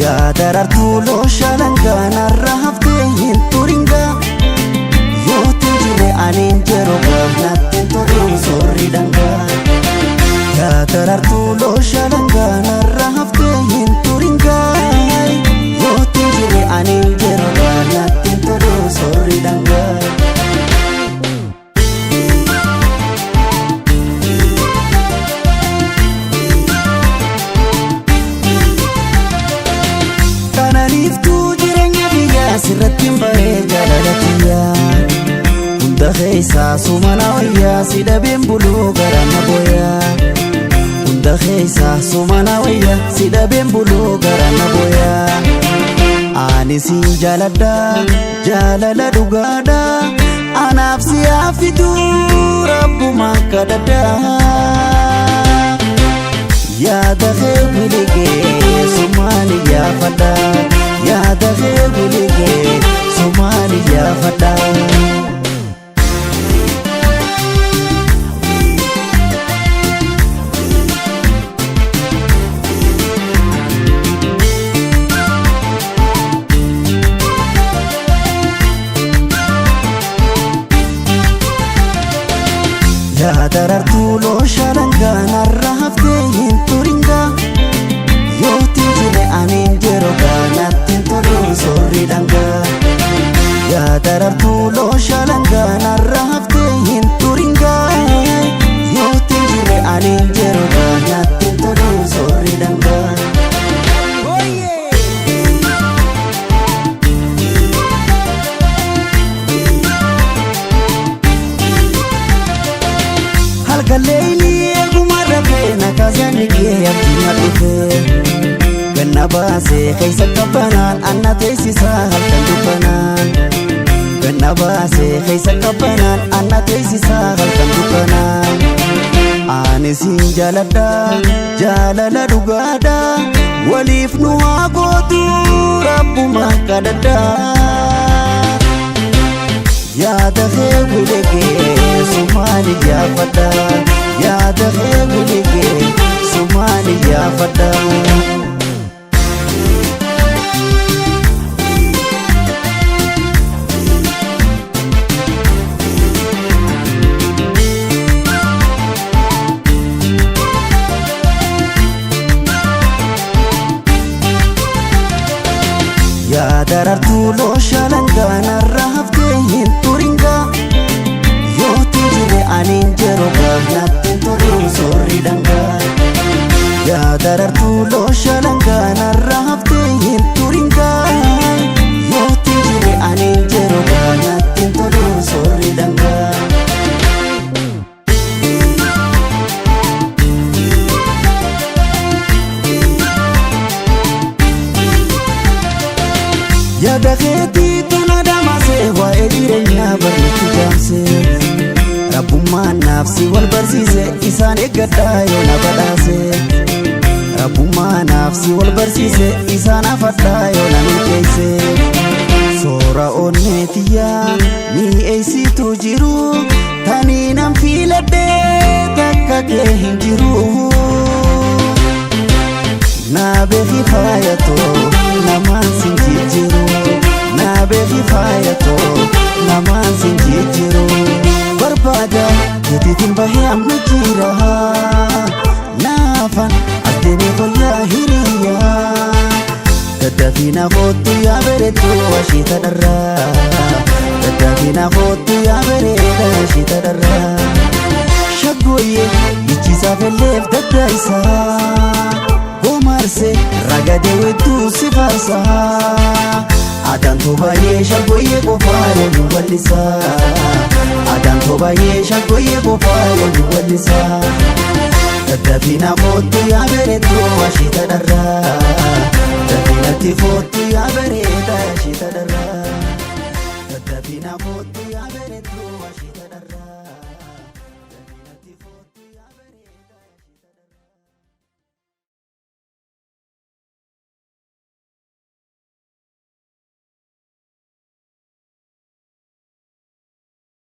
yaa darartuu looshalangaan har'a haftee hin turinga yootiin jirre aniin jedhu gaafnattiin toluu sorri dangaa yaa darartuu looshalangaan har'a haftee hin turinga yootiin jirre aniin jedhu gaafnattiin toluu sorri dangaa. Sirrattiin bahee jaalalatiyaa hunda keessaa sumana wayyaa si dhabeen buluu garana booyaa hunda keessaa sumana wayyaa si dhabeen buluu garana booyaa ani si jaaladhaa jaalala dhugaadhaa anaaf si haafituu rabbumaan kadhadhaa yaada kee biligee sumaani yaafadhaa yaada kee biligee sumaani yaafadhaa. yaa darartuu looshalangaan har'a haftee hin turinga yootiin jirre aniin jedhu gaafnattiin toluu sorri dangaa yaa darartuu looshalangaan har'a haftee hin turinga yootiin jirre aniin jedhu gaafnattiin toluu sorri dangaa. Halkaleeyni eeguma rafee nakaasani kee abdiima dhufee ganna baasee keessa qabbanaan anna teessisaa halkan dukkanaan ganna baasee keessa qabbanaan anna teessisaa halkan dukkanaan ani siin jaaladhaa jaalala dhugaadhaa waliif nu haa gootu rabbumaan kadhadhaa yaada kee biligee sumaani yaafadhaa yaada kee biligee sumaani yaafadhaa. yaa darartuu looshalangaan har'a haftee hin turinga yootiin jirre aniin jedhu gaafnattiin toluu sorri dangaa yaa darartuu looshalangaan har'a haftee hin turinga yootiin jirre aniin jedhu gaafnattiin toluu sorri dangaa. yaada keetiitu na damasee waa'ee jireenyaa barnooti jaamsee rabbummaan naaf si wal barsiise isaan eeggadhaa yoo na badhaase rabbummaan naaf si wal barsiise isaan hafadhaa yoo na milkeesse soora onneetiyyaa mi'eessitu jiru tanii nan fiiladhee takka kee hin jiru naa beeki faayatoo namaan sin jijjiiru naa beeki faayatoo namaan sin jijjiiru barbaada keetiitiin bahee amma jira naafan adeemee fayyaa hiriyaa daddafiina kootu yaa bareedduu ashiita dharraa daddafiina kootu yaa bareeda ashiita dharraa shaggooyyee ichiisaaf elleef dadda isaa Gomarse ragade wetu si farsa Adan tobaye shagoye qofaa nu wallisa Adan tobaye shagoye qofaa nu wallisa Dadhabina kootu yaa bareedduu ashiita dharraa Dadhabinatti kootu yaa bareeda